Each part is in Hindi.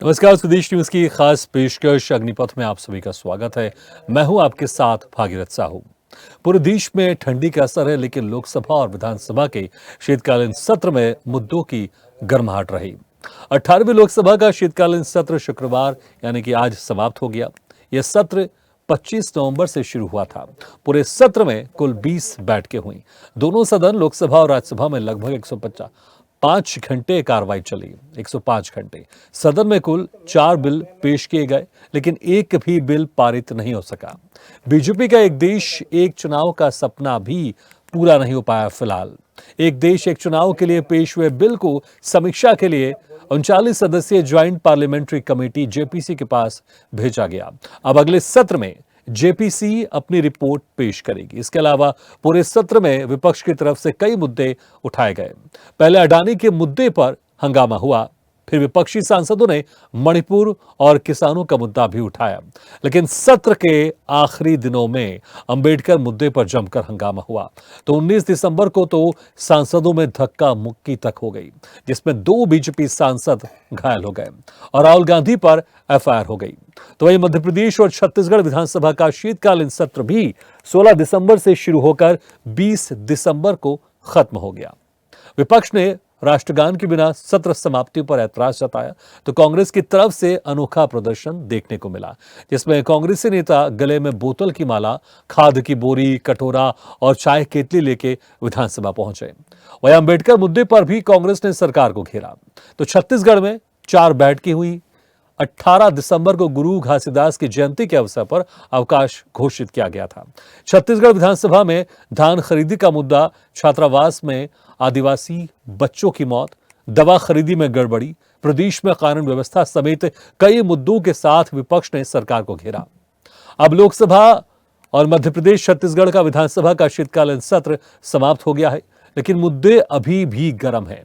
नमस्कार, स्वदेश न्यूज की खास पेशकश अग्निपथ में आप सभी का स्वागत है। मैं हूं आपके साथ भागीरथ साहू। पूरे देश में ठंडी का असर है, लेकिन लोकसभा और विधानसभा के शीतकालीन सत्र में मुद्दों की गर्माहट रही। 18वीं लोकसभा का शीतकालीन सत्र शुक्रवार यानी कि आज समाप्त हो गया। यह सत्र 25 नवंबर से शुरू हुआ था। पूरे सत्र में कुल 20 बैठकें हुई। दोनों सदन लोकसभा और राज्यसभा में लगभग 105 घंटे कार्रवाई चली। 105 घंटे सदन में कुल 4 बिल पेश किए गए, लेकिन एक भी बिल पारित नहीं हो सका। बीजेपी का एक देश एक चुनाव का सपना भी पूरा नहीं हो पाया। फिलहाल एक देश एक चुनाव के लिए पेश हुए बिल को समीक्षा के लिए 39 सदस्यीय ज्वाइंट पार्लियामेंट्री कमेटी जेपीसी के पास भेजा गया। अब अगले सत्र में जेपीसी अपनी रिपोर्ट पेश करेगी। इसके अलावा पूरे सत्र में विपक्ष की तरफ से कई मुद्दे उठाए गए। पहले अडानी के मुद्दे पर हंगामा हुआ, फिर विपक्षी सांसदों ने मणिपुर और किसानों का मुद्दा भी उठाया। लेकिन सत्र के आखिरी दिनों में अंबेडकर मुद्दे पर जमकर हंगामा हुआ। तो 19 दिसंबर को तो सांसदों में धक्का मुक्की तक हो गई, जिसमें 2 बीजेपी सांसद घायल हो गए और राहुल गांधी पर एफआईआर हो गई। तो वहीं मध्य प्रदेश और छत्तीसगढ़ विधानसभा का शीतकालीन सत्र भी 16 दिसंबर से शुरू होकर 20 दिसंबर को खत्म हो गया। विपक्ष ने राष्ट्रगान के बिना सत्र समाप्ति पर ऐतराज जताया, तो कांग्रेस की तरफ से अनोखा प्रदर्शन देखने को मिला, जिसमें कांग्रेसी नेता गले में बोतल की माला, खाद की बोरी, कटोरा और चाय केतली लेके विधानसभा पहुंचे। वहीं अंबेडकर मुद्दे पर भी कांग्रेस ने सरकार को घेरा। तो छत्तीसगढ़ में 4 बैठकें हुई। 18 दिसंबर को गुरु घासीदास की जयंती के अवसर पर अवकाश घोषित किया गया था। छत्तीसगढ़ विधानसभा में धान खरीदी का मुद्दा, छात्रावास में आदिवासी बच्चों की मौत, दवा खरीदी में गड़बड़ी, प्रदेश में कानून व्यवस्था समेत कई मुद्दों के साथ विपक्ष ने सरकार को घेरा। अब लोकसभा और मध्य प्रदेश छत्तीसगढ़ का विधानसभा का शीतकालीन सत्र समाप्त हो गया है, लेकिन मुद्दे अभी भी गर्म हैं।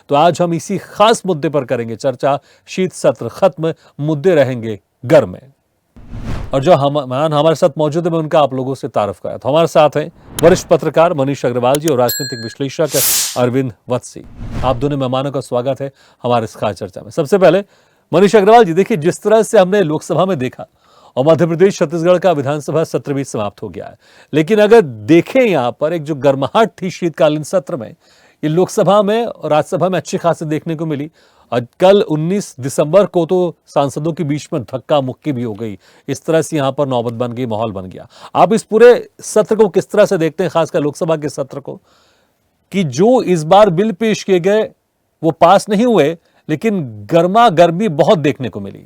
तो आज हम इसी खास मुद्दे पर करेंगे चर्चा। शीत सत्र खत्म, मुद्दे रहेंगे गर्म में। और जो मेहमान हमारे साथ मौजूद है, मैं उनका आप लोगों से तारुफ कराया। तो हमारे साथ हैं वरिष्ठ पत्रकार मनीष अग्रवाल जी और राजनीतिक विश्लेषक अरविंद वत्सी। आप दोनों मेहमानों का स्वागत है हमारे इस खास चर्चा में। सबसे पहले मनीष अग्रवाल जी, देखिए जिस तरह से हमने लोकसभा में देखा और मध्य प्रदेश छत्तीसगढ़ का विधानसभा सत्र भी समाप्त हो गया है, लेकिन अगर देखें यहाँ पर एक जो गर्माहट थी शीतकालीन सत्र में, ये लोकसभा में और राज्यसभा में अच्छी खासी देखने को मिली। और कल 19 दिसंबर को तो सांसदों के बीच में धक्का मुक्की भी हो गई। इस तरह से यहाँ पर नौबत बन गई, माहौल बन गया। आप इस पूरे सत्र को किस तरह से देखते हैं, खासकर लोकसभा के सत्र को, कि जो इस बार बिल पेश किए गए वो पास नहीं हुए, लेकिन गर्मा गर्मी बहुत देखने को मिली।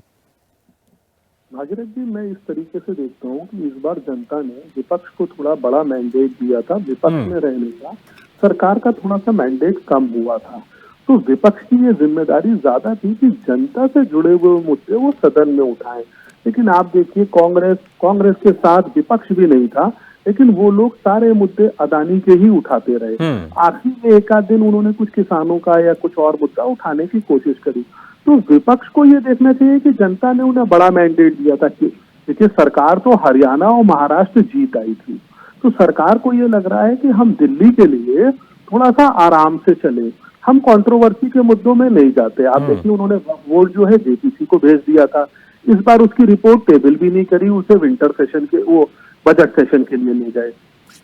भागीरथ जी, मैं इस तरीके से देखता हूँ कि इस बार जनता ने विपक्ष को थोड़ा बड़ा मैंडेट दिया था। विपक्ष में रहने का सरकार का थोड़ा सा मैंडेट कम हुआ था, तो विपक्ष की ये जिम्मेदारी ज्यादा थी कि जनता से जुड़े हुए मुद्दे वो सदन में उठाएं। लेकिन आप देखिए, कांग्रेस के साथ विपक्ष भी नहीं था, लेकिन वो लोग सारे मुद्दे अदानी के ही उठाते रहे। आखिर में एक आध दिन उन्होंने कुछ किसानों का या कुछ और मुद्दा उठाने की कोशिश करी। तो विपक्ष को ये देखना चाहिए कि जनता ने उन्हें बड़ा मैंडेट दिया था। कि देखिए, सरकार तो हरियाणा और महाराष्ट्र जीत आई थी, तो सरकार को ये लग रहा है कि हम दिल्ली के लिए थोड़ा सा आराम से चले, हम कंट्रोवर्सी के मुद्दों में नहीं जाते। आप देखिए, उन्होंने वोट जो है जेपीसी को भेज दिया था। इस बार उसकी रिपोर्ट टेबल भी नहीं करी, उसे विंटर सेशन के वो बजट सेशन के लिए ले गए।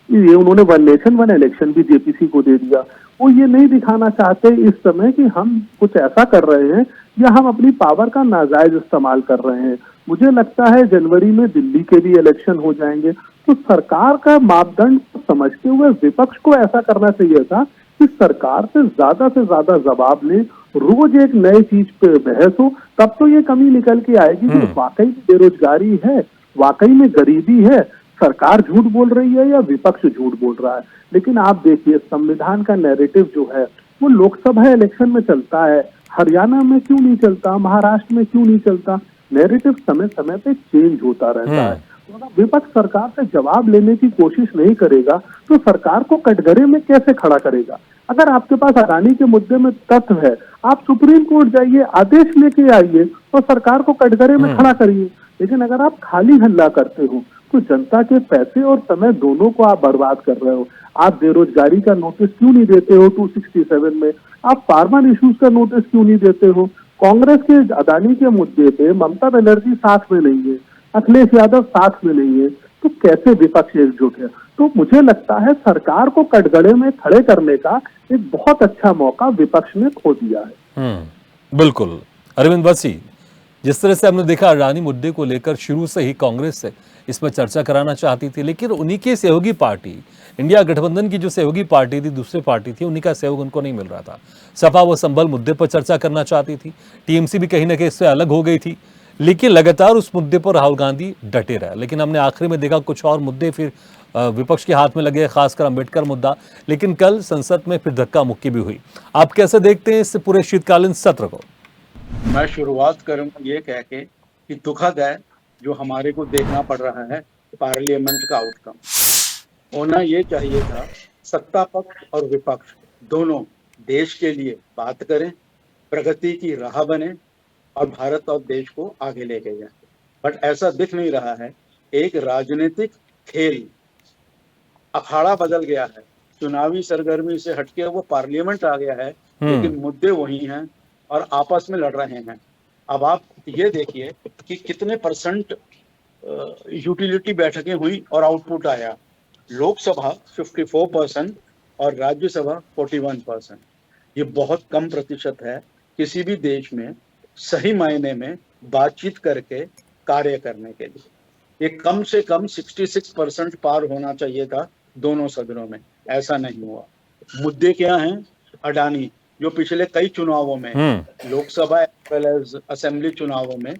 ये उन्होंने वन नेशन वन इलेक्शन भी जेपीसी को दे दिया। वो ये नहीं दिखाना चाहते इस समय कि हम कुछ ऐसा कर रहे हैं या हम अपनी पावर का नाजायज इस्तेमाल कर रहे हैं। मुझे लगता है जनवरी में दिल्ली के भी इलेक्शन हो जाएंगे, तो सरकार का मापदंड समझते हुए विपक्ष को ऐसा करना चाहिए था कि सरकार से ज्यादा जवाब ले, रोज एक नई चीज पे बहस हो, तब तो ये कमी निकल के आएगी कि वाकई बेरोजगारी है, वाकई में गरीबी है, सरकार झूठ बोल रही है या विपक्ष झूठ बोल रहा है। लेकिन आप देखिए, संविधान का नैरेटिव जो है वो लोकसभा इलेक्शन में चलता है, हरियाणा में क्यों नहीं चलता, महाराष्ट्र में क्यों नहीं चलता। नैरेटिव समय समय पे चेंज होता रहता है। तो अगर विपक्ष सरकार से जवाब लेने की कोशिश नहीं करेगा तो सरकार को कटघरे में कैसे खड़ा करेगा। अगर आपके पास अडानी के मुद्दे में तथ्य है, आप सुप्रीम कोर्ट जाइए, आदेश लेके आइए और सरकार को कटघरे में खड़ा करिए। लेकिन अगर आप खाली हल्ला करते हो तो जनता के पैसे और समय दोनों को आप बर्बाद कर रहे हो। आप बेरोजगारी का नोटिस क्यों नहीं देते हो 267 में, आप फार्मर इश्यूज का नोटिस क्यों नहीं देते हो। कांग्रेस के अदानी के मुद्दे पे ममता बनर्जी साथ में नहीं है, अखिलेश यादव साथ में नहीं है, तो कैसे विपक्ष एकजुट है? तो मुझे लगता है सरकार को कटघरे में खड़े करने का एक बहुत अच्छा मौका विपक्ष ने खो दिया है। बिल्कुल। अरविंद वसी, जिस तरह से हमने देखा अडानी मुद्दे को लेकर शुरू से ही कांग्रेस से इसमें चर्चा कराना चाहती थी, लेकिन उन्हीं की सहयोगी पार्टी, इंडिया गठबंधन की जो सहयोगी पार्टी थी, दूसरी पार्टी थी, उन्हीं का सहयोग उनको नहीं मिल रहा था। सपा व संबल मुद्दे पर चर्चा करना चाहती थी, टीएमसी भी कहीं ना कहीं इससे अलग हो गई थी, लेकिन लगातार उस मुद्दे पर राहुल गांधी डटे रहे। लेकिन हमने आखिरी में देखा कुछ और मुद्दे फिर विपक्ष के हाथ में लगे, खासकर अंबेडकर मुद्दा। लेकिन कल संसद में फिर धक्का मुक्की भी हुई। आप कैसे देखते हैं इस पूरे शीतकालीन सत्र को? मैं शुरुआत करूंगा ये कह के कि दुखद है जो हमारे को देखना पड़ रहा है पार्लियामेंट का आउटकम। होना ये चाहिए था सत्ता पक्ष और विपक्ष दोनों देश के लिए बात करें, प्रगति की राह बने और भारत और देश को आगे लेके जाए। बट ऐसा दिख नहीं रहा है। एक राजनीतिक खेल, अखाड़ा बदल गया है, चुनावी सरगर्मी से हटके वो पार्लियामेंट आ गया है, लेकिन मुद्दे वही हैं और आपस में लड़ रहे हैं। अब आप ये देखिए कि कितने परसेंट यूटिलिटी बैठकें हुई और आउटपुट आया। लोकसभा 54% और राज्यसभा 41%। ये बहुत कम प्रतिशत है किसी भी देश में सही मायने में बातचीत करके कार्य करने के लिए। ये कम से कम 66% पार होना चाहिए था दोनों सदनों में, ऐसा नहीं हुआ। मुद्दे क्या हैं? अडानी, जो पिछले कई चुनावों में, Lok Sabha as well as assembly चुनावों में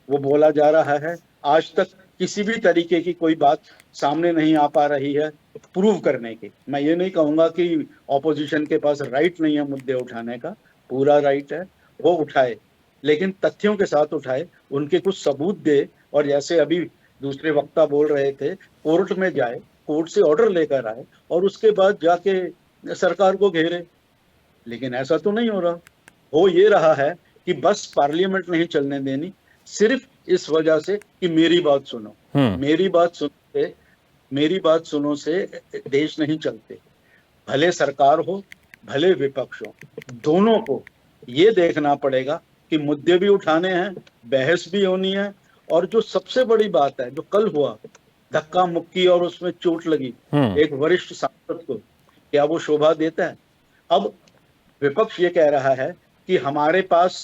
वो बोला जा रहा है, आज तक किसी भी तरीके की कोई बात सामने नहीं आ पा रही है प्रूव करने की। मैं ये नहीं कहूंगा कि ऑपोजिशन के पास राइट नहीं है मुद्दे उठाने का, पूरा राइट है, वो उठाए, लेकिन तथ्यों के साथ उठाए, उनके कुछ सबूत दे। और जैसे अभी दूसरे वक्ता बोल रहे थे, कोर्ट में जाए, कोर्ट से ऑर्डर लेकर आए और उसके बाद जाके सरकार को घेरे। लेकिन ऐसा तो नहीं हो रहा। हो ये रहा है कि बस पार्लियामेंट नहीं चलने देनी, सिर्फ इस वजह से कि मेरी बात सुनो, मेरी बात सुनो से देश नहीं चलते। भले सरकार हो, भले विपक्ष हो, दोनों को ये देखना पड़ेगा कि मुद्दे भी उठाने हैं, बहस भी होनी है। और जो सबसे बड़ी बात है, जो कल हुआ धक्का मुक्की और उसमें चोट लगी एक वरिष्ठ सांसद को, क्या वो शोभा देता है? अब विपक्ष ये कह रहा है कि हमारे पास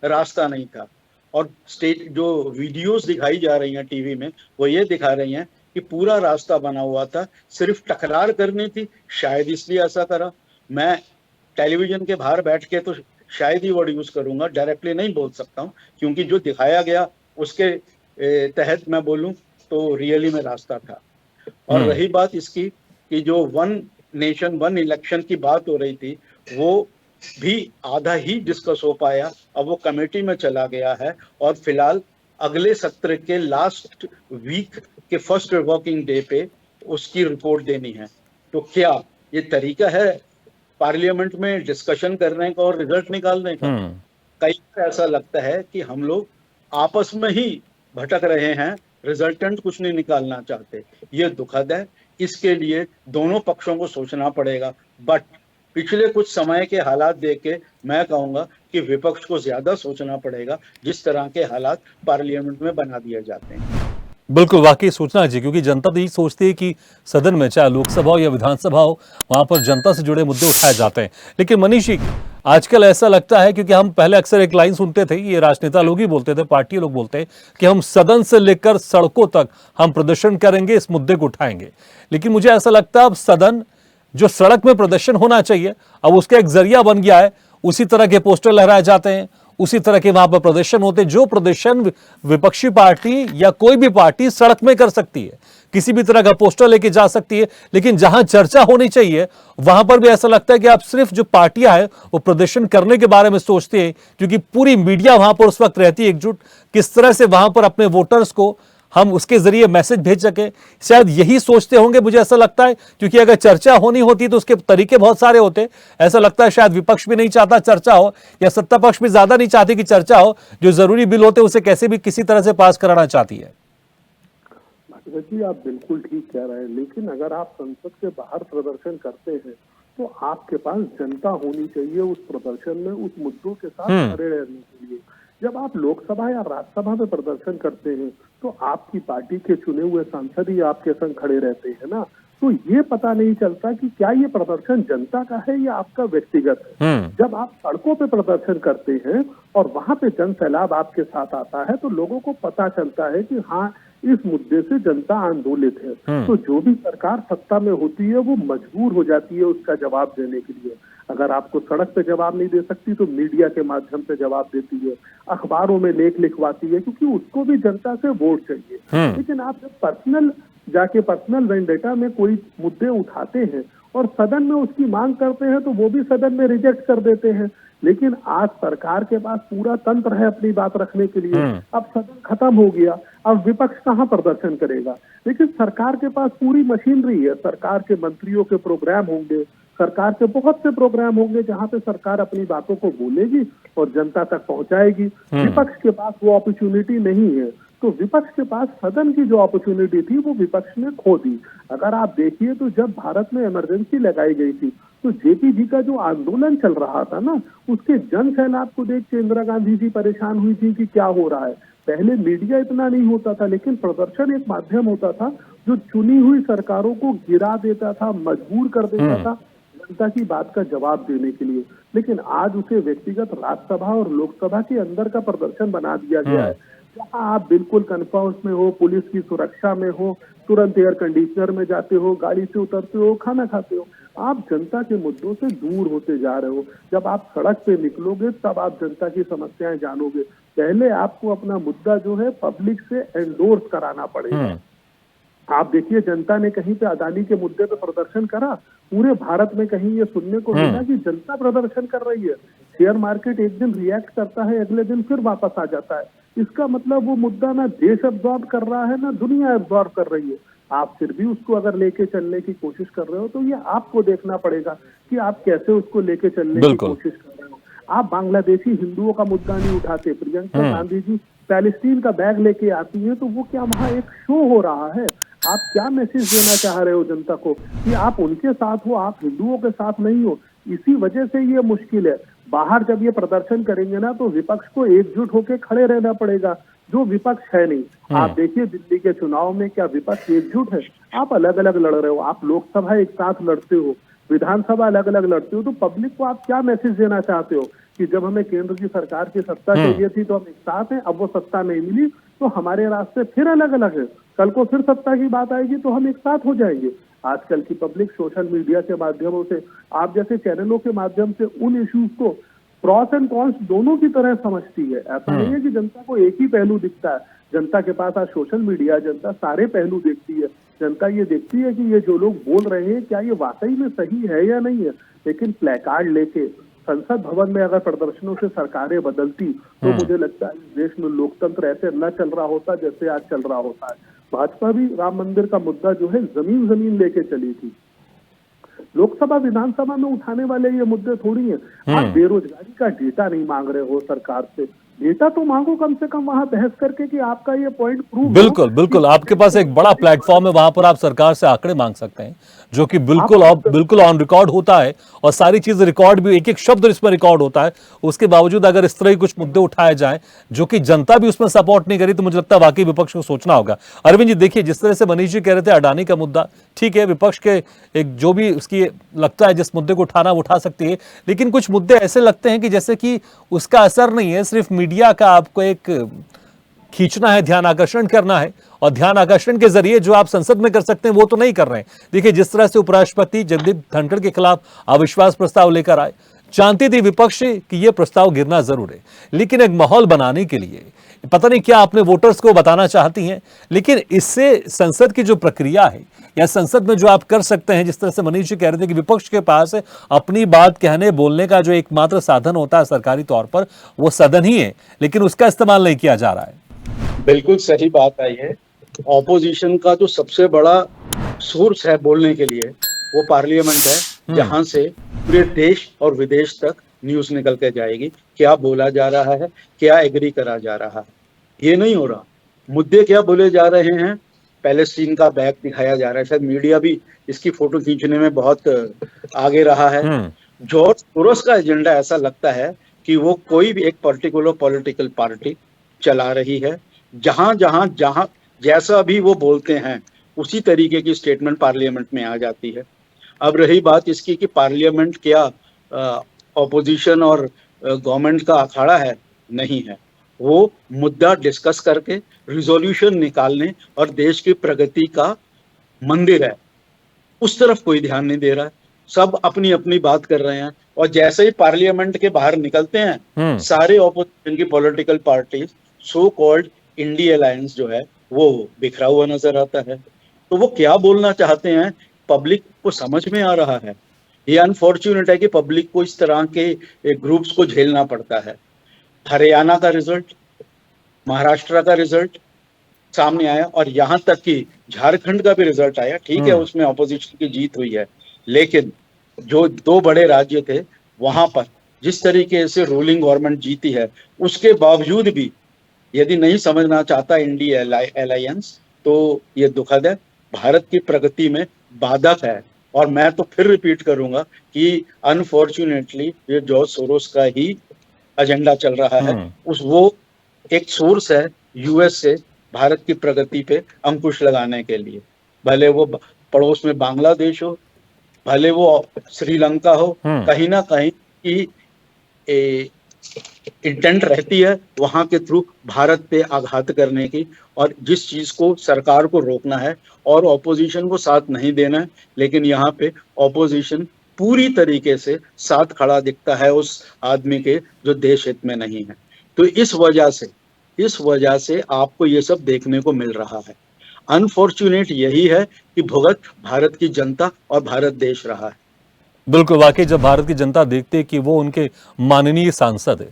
रास्ता नहीं था, और स्टेट जो वीडियोस दिखाई जा रही हैं टीवी में, वो ये दिखा रही हैं कि पूरा रास्ता बना हुआ था, सिर्फ टकरार करनी थी, शायद इसलिए ऐसा करा। मैं टेलीविजन के बाहर बैठ के तो शायद ही वर्ड यूज करूंगा, डायरेक्टली नहीं बोल सकता हूँ, क्योंकि जो दिखाया गया उसके तहत मैं बोलूं तो रियली में रास्ता था। और रही बात इसकी कि जो वन नेशन वन इलेक्शन की बात हो रही थी, वो भी आधा ही डिस्कस हो पाया। अब वो कमेटी में चला गया है और फिलहाल अगले सत्र के लास्ट वीक के फर्स्ट वर्किंग डे पे उसकी रिपोर्ट देनी है। तो क्या ये तरीका है पार्लियामेंट में डिस्कशन करने का और रिजल्ट निकालने का? कई बार ऐसा लगता है कि हम लोग आपस में ही भटक रहे हैं, रिजल्टेंट कुछ नहीं निकालना चाहते। ये दुखद है, इसके लिए दोनों पक्षों को सोचना पड़ेगा। बट पिछले कुछ समय के हालात देख के मैं कहूंगा कि विपक्ष को ज्यादा सोचना पड़ेगा, जिस तरह के हालात पार्लियामेंट में बना दिए जाते हैं। बिल्कुल, वाकई सोचना चाहिए, क्योंकि जनता तो यही सोचती है कि सदन में, चाहे लोकसभा हो या विधानसभा हो, वहां पर जनता से जुड़े मुद्दे उठाए जाते हैं। लेकिन मनीष जी, आजकल ऐसा लगता है, क्योंकि हम पहले अक्सर एक लाइन सुनते थे, ये राजनेता लोग ही बोलते थे, पार्टी लोग बोलते हैं कि हम सदन से लेकर सड़कों तक हम प्रदर्शन करेंगे, इस मुद्दे को उठाएंगे। लेकिन मुझे ऐसा लगता है अब सदन, जो सड़क में प्रदर्शन होना चाहिए, अब उसका एक जरिया बन गया है। उसी तरह के पोस्टर लहराए जाते हैं, उसी तरह के वहां पर प्रदर्शन होते हैं, जो प्रदर्शन विपक्षी पार्टी या कोई भी पार्टी सड़क में कर सकती है, किसी भी तरह का पोस्टर लेके जा सकती है। लेकिन जहां चर्चा होनी चाहिए, वहां पर भी ऐसा लगता है कि आप सिर्फ जो पार्टियां हैं वो प्रदर्शन करने के बारे में सोचते हैं, क्योंकि पूरी मीडिया वहां पर उस वक्त रहती है एकजुट, किस तरह से वहां पर अपने वोटर्स को हम उसके जरिए मैसेज भेज सके। शायद यही सोचते होंगे, मुझे ऐसा लगता है, क्योंकि अगर चर्चा होनी होती तो उसके तरीके बहुत सारे होते। ऐसा लगता है शायद विपक्ष भी नहीं चाहता चर्चा हो, या सत्ता पक्ष भी ज्यादा नहीं चाहती कि चर्चा हो। जो जरूरी बिल होते उसे कैसे भी किसी तरह से पास कराना चाहती है। जी, आप बिल्कुल ठीक कह रहे हैं, लेकिन अगर आप संसद के बाहर प्रदर्शन करते हैं तो आपके पास जनता होनी चाहिए उस प्रदर्शन में, उस मुद्दों के साथ खड़े रहने के लिए। जब आप लोकसभा या राज्यसभा में प्रदर्शन करते हैं तो आपकी पार्टी के चुने हुए सांसद ही आपके संग खड़े रहते हैं ना, तो ये पता नहीं चलता कि क्या ये प्रदर्शन जनता का है या आपका व्यक्तिगत है। जब आप सड़कों पे प्रदर्शन करते हैं और वहां पे जन सैलाब आपके साथ आता है तो लोगों को पता चलता है कि हाँ, इस मुद्दे से जनता आंदोलित है। तो जो भी सरकार सत्ता में होती है वो मजबूर हो जाती है उसका जवाब देने के लिए। अगर आपको सड़क पे जवाब नहीं दे सकती तो मीडिया के माध्यम से जवाब देती है, अखबारों में लेख लिखवाती है, क्योंकि उसको भी जनता से वोट चाहिए। लेकिन आप जब पर्सनल वेंडेटा में कोई मुद्दे उठाते हैं और सदन में उसकी मांग करते हैं तो वो भी सदन में रिजेक्ट कर देते हैं। लेकिन आज सरकार के पास पूरा तंत्र है अपनी बात रखने के लिए। अब सदन खत्म हो गया, अब विपक्ष कहाँ प्रदर्शन करेगा? लेकिन सरकार के पास पूरी मशीनरी है, सरकार के मंत्रियों के प्रोग्राम होंगे, सरकार के बहुत से प्रोग्राम होंगे जहां पे सरकार अपनी बातों को बोलेगी और जनता तक पहुंचाएगी। विपक्ष के पास वो अपॉर्चुनिटी नहीं है, तो विपक्ष के पास सदन की जो अपॉर्चुनिटी थी वो विपक्ष ने खो दी। अगर आप देखिए तो जब भारत में इमरजेंसी लगाई गई थी तो जेपी जी का जो आंदोलन चल रहा था ना, उसके जन सैलाब को देख के इंदिरा गांधी जी परेशान हुई थी कि क्या हो रहा है। पहले मीडिया इतना नहीं होता था, लेकिन प्रदर्शन एक माध्यम होता था जो चुनी हुई सरकारों को गिरा देता था, मजबूर कर देता था जनता की बात का जवाब देने के लिए। लेकिन आज उसे व्यक्तिगत राज्यसभा और लोकसभा के अंदर का प्रदर्शन बना दिया गया है, जहाँ आप बिल्कुल कन्फर्स में हो, पुलिस की सुरक्षा में हो, तुरंत एयर कंडीशनर में जाते हो, गाड़ी से उतरते हो, खाना खाते हो। आप जनता के मुद्दों से दूर होते जा रहे हो। जब आप सड़क पे निकलोगे तब आप जनता की समस्याएं जानोगे। पहले आपको अपना मुद्दा जो है पब्लिक से एंडोर्स कराना पड़ेगा। आप देखिए, जनता ने कहीं पे अदानी के मुद्दे पे प्रदर्शन करा, पूरे भारत में कहीं ये सुनने को मिला कि जनता प्रदर्शन कर रही है। शेयर मार्केट एक दिन रिएक्ट करता है, अगले दिन फिर वापस आ जाता है। इसका मतलब वो मुद्दा ना देश एब्जॉर्ब कर रहा है ना दुनिया एब्जॉर्ब कर रही है। आप फिर भी उसको अगर लेके चलने की कोशिश कर रहे हो तो ये आपको देखना पड़ेगा कि आप कैसे उसको लेके चलने की कोशिश कर रहे हो। आप बांग्लादेशी हिंदुओं का मुद्दा नहीं उठाते। प्रियंका गांधी जी पैलेस्टीन का बैग लेके आती है तो वो क्या वहाँ एक शो हो रहा है? आप क्या मैसेज देना चाह रहे हो जनता को कि आप उनके साथ हो, आप हिंदुओं के साथ नहीं हो? इसी वजह से ये मुश्किल है। बाहर जब ये प्रदर्शन करेंगे ना तो विपक्ष को एकजुट होकर खड़े रहना पड़ेगा, जो विपक्ष है नहीं। आप देखिए दिल्ली के चुनाव में क्या विपक्ष एकजुट है? आप अलग अलग लड़ रहे हो। आप लोकसभा एक साथ लड़ते हो, विधानसभा अलग अलग लड़ते हो, तो पब्लिक को आप क्या मैसेज देना चाहते हो कि जब हमें केंद्र की सरकार की सत्ता चाहिए थी तो हम एक साथ हैं, अब वो सत्ता नहीं मिली तो हमारे रास्ते फिर अलग अलग है, कल को फिर सत्ता की बात आएगी तो हम एक साथ हो जाएंगे। आजकल की पब्लिक सोशल मीडिया के माध्यमों से, आप जैसे चैनलों के माध्यम से उन इश्यूज को प्रॉस एंड कॉन्स दोनों की तरह समझती है। ऐसा नहीं है कि जनता को एक ही पहलू दिखता है। जनता के पास आज सोशल मीडिया, जनता सारे पहलू देखती है। जनता ये देखती है कि ये जो लोग बोल रहे हैं क्या ये वाकई में सही है या नहीं है। लेकिन प्लेकार्ड लेके संसद भवन में अगर प्रदर्शनों से सरकारें बदलती तो मुझे लगता है देश में लोकतंत्र ऐसे न चल रहा होता जैसे आज चल रहा होता है। भाजपा भी राम मंदिर का मुद्दा जो है जमीन लेके चली थी। लोकसभा विधानसभा में उठाने वाले ये मुद्दे थोड़ी हैं। आप बेरोजगारी का डेटा नहीं मांग रहे हो सरकार से, डेटा तो मांगो कम से कम वहां बहस करके कि आपका ये पॉइंट प्रूव। बिल्कुल बिल्कुल, आपके पास एक बड़ा प्लेटफॉर्म है, वहां पर आप सरकार से आंकड़े मांग सकते हैं, जो कि बिल्कुल ऑन रिकॉर्ड होता है और सारी चीजें रिकॉर्ड भी, एक एक शब्द इसमें रिकॉर्ड होता है। उसके बावजूद अगर इस तरह की कुछ मुद्दे उठाए जाएं जो कि जनता भी उसमें सपोर्ट नहीं करी, तो मुझे लगता है वाकई विपक्ष को सोचना होगा। अरविंद जी देखिए, जिस तरह से मनीष जी कह रहे थे अडानी का मुद्दा, ठीक है, विपक्ष के एक जो भी उसकी लगता है जिस मुद्दे को उठाना वो उठा सकती है, लेकिन कुछ मुद्दे ऐसे लगते हैं कि जैसे कि उसका असर नहीं है, सिर्फ मीडिया का आपको एक खींचना है, ध्यान आकर्षण करना है, और ध्यान आकर्षण के जरिए जो आप संसद में कर सकते हैं वो तो नहीं कर रहे हैं। देखिए जिस तरह से उपराष्ट्रपति जगदीप धनखड़ के खिलाफ अविश्वास प्रस्ताव लेकर आए, जानती थी विपक्ष कि यह प्रस्ताव गिरना जरूर है, लेकिन एक माहौल बनाने के लिए पता नहीं क्या अपने वोटर्स को बताना चाहती हैं, लेकिन इससे संसद की जो प्रक्रिया है या संसद में जो आप कर सकते हैं, जिस तरह से मनीष जी कह रहे थे कि विपक्ष के पास अपनी बात कहने बोलने का जो एकमात्र साधन होता है सरकारी तौर पर वो सदन ही है, लेकिन उसका इस्तेमाल नहीं किया जा रहा है। बिल्कुल सही बात आई है। ऑपोजिशन का जो सबसे बड़ा सोर्स है बोलने के लिए वो पार्लियामेंट है, जहां से पूरे देश और विदेश तक न्यूज निकल के जाएगी, क्या बोला जा रहा है, क्या एग्री करा जा रहा है। ये नहीं हो रहा। मुद्दे क्या बोले जा रहे हैं, पैलेस्टीन का बैग दिखाया जा रहा है, शायद मीडिया भी इसकी फोटो खींचने में बहुत आगे रहा है। जॉर्ज सोरोस का एजेंडा ऐसा लगता है कि वो कोई भी एक पर्टिकुलर पॉलिटिकल पार्टी चला रही है, जहां जहां जहां जैसा भी वो बोलते हैं उसी तरीके की स्टेटमेंट पार्लियामेंट में आ जाती है। अब रही बात इसकी कि पार्लियामेंट क्या ऑपोजिशन और गवर्नमेंट का अखाड़ा है, नहीं है। वो मुद्दा डिस्कस करके रिजोल्यूशन निकालने और देश की प्रगति का मंदिर है, उस तरफ कोई ध्यान नहीं दे रहा है। सब अपनी अपनी बात कर रहे हैं और जैसे ही पार्लियामेंट के बाहर निकलते हैं सारे ऑपोजिशन की political parties, so called INDI alliance जो है वो बिखरा हुआ नजर आता है। तो वो क्या बोलना चाहते हैं पब्लिक को समझ में आ रहा है। ये अनफॉर्चुनेट है कि पब्लिक को इस तरह के ग्रुप्स को झेलना पड़ता है। हरियाणा का रिजल्ट, महाराष्ट्र का रिजल्ट सामने आया और यहाँ तक कि झारखंड का भी रिजल्ट आया। ठीक है, उसमें ऑपोजिशन की जीत हुई है, लेकिन जो दो बड़े राज्य थे वहां पर जिस तरीके से रूलिंग गवर्नमेंट जीती है, उसके बावजूद भी यदि नहीं समझना चाहता इंडिया अलायंस, तो ये दुखद है, भारत की प्रगति में बाधक है। और मैं तो फिर रिपीट करूंगा कि अनफॉर्चुनेटली ये जॉर्ज सोरोस का ही एजेंडा चल रहा है। वो एक सोर्स है यूएस से भारत की प्रगति पे अंकुश लगाने के लिए, भले वो पड़ोस में बांग्लादेश हो, भले वो श्रीलंका हो, कहीं ना कहीं की इंटेंट रहती है वहां के थ्रू भारत पे आघात करने की। और जिस चीज को सरकार को रोकना है और ऑपोजिशन को साथ नहीं देना है, लेकिन यहाँ पे ऑपोजिशन पूरी तरीके से साथ खड़ा दिखता है उस आदमी के जो देश हित में नहीं है। तो इस वजह से आपको ये सब देखने को मिल रहा है। अनफॉर्चुनेट यही है कि भुगत भारत की जनता और भारत देश रहा है। बिल्कुल, वाकई जब भारत की जनता देखती है कि वो उनके माननीय सांसद है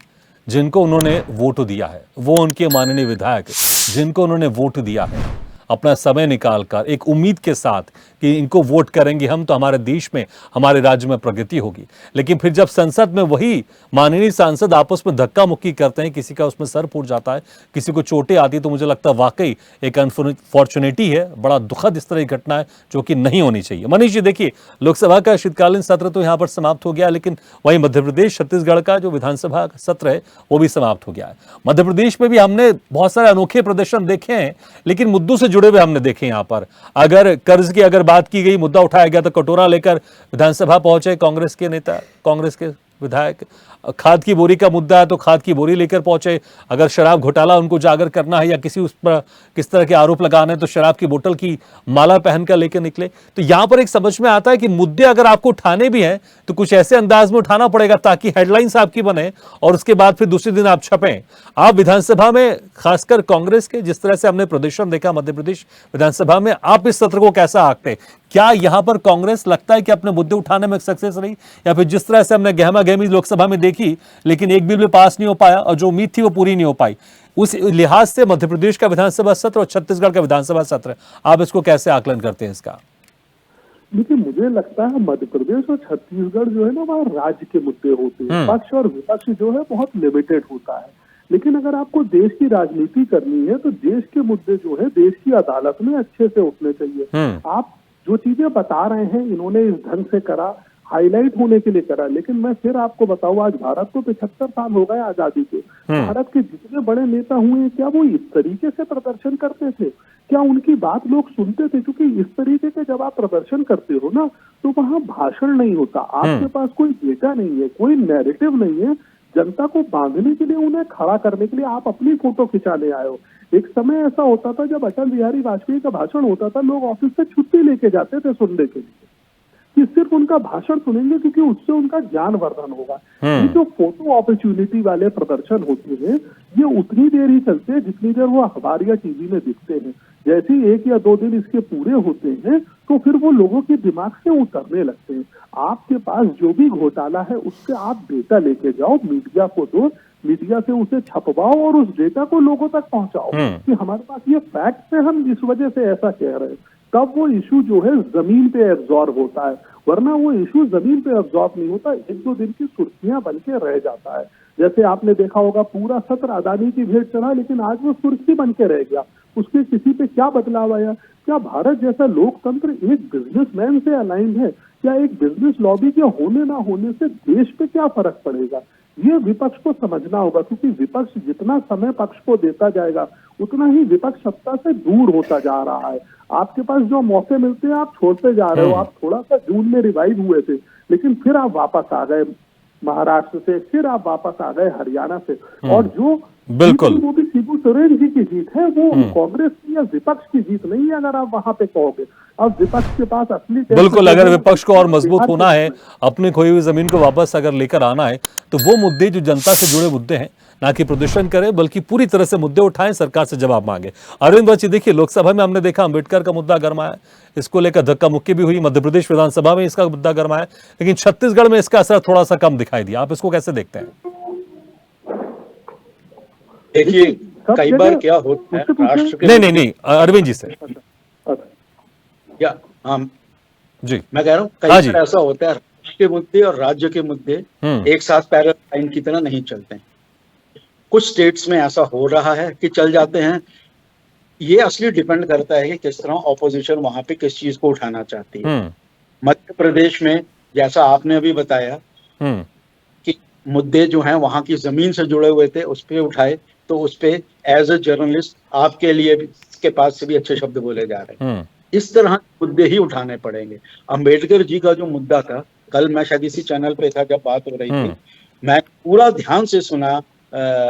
जिनको उन्होंने वोट दिया है, वो उनके माननीय विधायक जिनको उन्होंने वोट दिया है, अपना समय निकालकर एक उम्मीद के साथ कि इनको वोट करेंगे हम तो हमारे देश में, हमारे राज्य में प्रगति होगी। लेकिन फिर जब संसद में वही माननीय सांसद आपस में धक्का मुक्की करते हैं, किसी का उसमें सर फूट जाता है, किसी को चोटें आती, तो मुझे लगता है वाकई एक अनफॉर्चुनेटी है, बड़ा दुखद इस तरह की घटना है जो कि नहीं होनी चाहिए। मनीष जी, देखिए, लोकसभा का शीतकालीन सत्र तो यहाँ पर समाप्त हो गया, लेकिन वहीं मध्य प्रदेश छत्तीसगढ़ का जो विधानसभा सत्र है वो भी समाप्त हो गया है। मध्य प्रदेश में भी हमने बहुत सारे अनोखे प्रदर्शन देखे हैं, लेकिन मुद्दों से जुड़े हुए हमने देखे। यहाँ पर अगर कर्ज की अगर बात की गई, मुद्दा उठाया गया तो कटोरा लेकर विधानसभा पहुंचे कांग्रेस के नेता, कांग्रेस के विधायक। खाद की बोरी का मुद्दा है तो खाद की बोरी लेकर पहुंचे। अगर शराब घोटाला उनको उजागर करना है या किसी उस पर किस तरह के आरोप लगाने, तो शराब की बोतल की माला पहनकर लेकर निकले। तो यहां पर एक समझ में आता है कि मुद्दे अगर आपको उठाने भी हैं तो कुछ ऐसे अंदाज में उठाना पड़ेगा ताकि हेडलाइंस आपकी बने और उसके बाद फिर दूसरे दिन आप छपें। आप विधानसभा में, खासकर कांग्रेस के जिस तरह से हमने प्रदर्शन देखा मध्य प्रदेश विधानसभा में, आप इस सत्र को कैसा आंकते? क्या यहां पर कांग्रेस लगता है कि अपने मुद्दे उठाने में सक्सेस रही, या फिर जिस तरह से हमने गहमा गहमी लोकसभा में देखी लेकिन एक बिल भी पास नहीं हो पाया और जो उम्मीद थी वो पूरी नहीं हो पाई, उस लिहाज से मध्य प्रदेश का विधानसभा सत्र और छत्तीसगढ़ का विधानसभा सत्र, आप इसको कैसे आकलन करते हैं इसका? देखिए, मुझे लगता है मध्य प्रदेश और छत्तीसगढ़ जो है ना, वहाँ राज्य के मुद्दे होते हैं, पक्ष और विपक्ष जो है बहुत लिमिटेड होता है। लेकिन अगर आपको देश की राजनीति करनी है तो देश के मुद्दे जो है देश की अदालत में अच्छे से उठने चाहिए। आप जो चीजें बता रहे हैं इन्होंने इस ढंग से करा, हाईलाइट होने के लिए करा, लेकिन मैं फिर आपको बताऊं, आज भारत को 75 साल हो गए आजादी के। भारत के जितने बड़े नेता हुए हैं, क्या वो इस तरीके से प्रदर्शन करते थे? क्या उनकी बात लोग सुनते थे? क्योंकि इस तरीके के जब आप प्रदर्शन करते हो ना, तो वहां भाषण नहीं होता, आपके पास कोई डेटा नहीं है, कोई नैरेटिव नहीं है, जनता को बांधने के लिए, उन्हें खड़ा करने के लिए आप अपनी फोटो खिंचाने आए हो। एक समय ऐसा होता था जब अटल बिहारी वाजपेयी का भाषण होता था, लोग ऑफिस से छुट्टी लेके जाते थे सुनने के लिए कि सिर्फ उनका भाषण सुनेंगे, क्योंकि उससे उनका ज्ञान वर्धन होगा। ये जो फोटो अपॉर्चुनिटी वाले प्रदर्शन होते हैं, ये उतनी देर ही चलते हैं जितनी देर वो अखबार या टीवी में दिखते हैं। जैसे 1 या 2 दिन इसके पूरे होते हैं तो फिर वो लोगों के दिमाग से उतरने लगते हैं। आपके पास जो भी घोटाला है उससे आप डेटा लेके जाओ, मीडिया को दो, मीडिया से उसे छपवाओ और उस डेटा को लोगों तक पहुंचाओ कि हमारे पास ये फैक्ट है, हम इस वजह से ऐसा कह रहे हैं। तब वो इशू जो है जमीन पे एब्जॉर्ब होता है, वरना वो इशू जमीन पे एब्जॉर्ब नहीं होता, 1-2 दिन की सुर्खियां बन के रह जाता है। जैसे आपने देखा होगा, पूरा सत्र अदानी की भेंट चढ़ा, लेकिन आज वो सुर्खी बन के रह गया। उसके किसी पे क्या बदलाव आया? क्या भारत जैसा लोकतंत्र एक बिजनेसमैन से अलाइन है? क्या एक बिजनेस लॉबी के होने ना होने से देश पे क्या फर्क पड़ेगा? ये विपक्ष को समझना होगा, क्योंकि विपक्ष जितना समय पक्ष को देता जाएगा उतना ही विपक्ष सत्ता से दूर होता जा रहा है। आपके पास जो मौके मिलते हैं आप छोड़ते जा रहे हो। आप थोड़ा सा जून में रिवाइव हुए थे, लेकिन फिर आप वापस आ गए महाराष्ट्र से, फिर आप वापस आ गए हरियाणा से। और जो बिल्कुल। वो भी शिबू सोरेन जी की जीत है, वो कांग्रेस की या विपक्ष की जीत नहीं है अगर आप वहां पे कहोगे। अब विपक्ष के पास असली बिल्कुल, अगर विपक्ष को और मजबूत होना है, अपनी खोई हुई जमीन को वापस अगर लेकर आना है, तो वो मुद्दे जो जनता से जुड़े मुद्दे हैं, ना कि प्रदर्शन करे बल्कि पूरी तरह से मुद्दे उठाएं, सरकार से जवाब मांगे। अरविंद बच्ची, देखिए लोकसभा में हमने देखा अम्बेडकर का मुद्दा गरमाया, इसको लेकर धक्का मुक्की भी हुई, मध्य प्रदेश विधानसभा में इसका मुद्दा गरमाया, लेकिन छत्तीसगढ़ में इसका असर थोड़ा सा कम दिखाई दिया। आप इसको कैसे देखते हैं? देखिए, कई बार क्या होता है राष्ट्र के नहीं, अरविंद जी से या हम जी, मैं कह रहा हूँ कई हाँ जी। बार ऐसा होता है राष्ट्र के मुद्दे और राज्य के मुद्दे एक साथ पैरेलल लाइन की तरह नहीं चलते हैं। कुछ स्टेट्स में ऐसा हो रहा है कि चल जाते हैं। ये असली डिपेंड करता है कि किस तरह ऑपोजिशन वहां पे किस चीज को उठाना चाहती है। मध्य प्रदेश में जैसा आपने अभी बताया कि मुद्दे जो हैं वहां की जमीन से जुड़े हुए थे, उस पे उठाए, तो उस पे एज ए जर्नलिस्ट आपके लिए भी, के पास से भी अच्छे शब्द बोले जा रहे हैं। इस तरह मुद्दे ही उठाने पड़ेंगे। अंबेडकर जी का जो मुद्दा था, कल मैं शायद इसी चैनल पे था जब बात हो रही थी, मैं पूरा ध्यान से सुना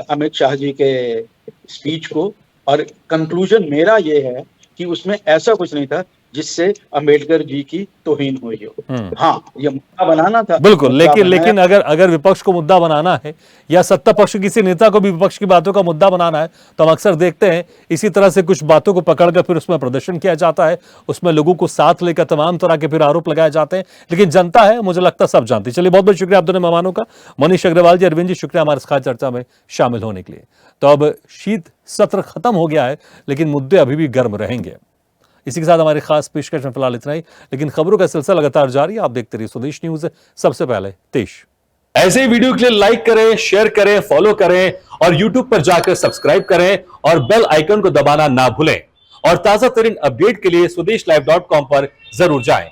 अमित शाह जी के स्पीच को, और कंक्लूजन मेरा ये है कि उसमें ऐसा कुछ नहीं था जिससे अंबेडकर जी की तोहीन हुई हो। हाँ, ये मुद्दा बनाना था बिल्कुल, लेकिन अगर विपक्ष को मुद्दा बनाना है या सत्ता पक्ष किसी नेता को भी विपक्ष की बातों का मुद्दा बनाना है, तो हम अक्सर देखते हैं इसी तरह से कुछ बातों को पकड़कर फिर उसमें प्रदर्शन किया जाता है, उसमें लोगों को साथ लेकर तमाम तरह के फिर आरोप लगाए जाते हैं। लेकिन जनता है, मुझे लगता है सब जानती। चलिए, बहुत बहुत शुक्रिया आप दोनों मेहमानों का, मनीष अग्रवाल जी, अरविंद जी, शुक्रिया हमारे खास चर्चा में शामिल होने के लिए। तो अब शीत सत्र खत्म हो गया है, लेकिन मुद्दे अभी भी गर्म रहेंगे। इसी के साथ हमारी खास पेशकश में फिलहाल इतना ही, लेकिन खबरों का सिलसिला लगातार जारी है। आप देखते रहिए स्वदेश न्यूज, सबसे पहले देश। ऐसे ही वीडियो के लिए लाइक करें, शेयर करें, फॉलो करें और यूट्यूब पर जाकर सब्सक्राइब करें और बेल आइकन को दबाना ना भूलें। और ताजा तरीन अपडेट के लिए स्वदेशलाइव.com पर जरूर जाएं।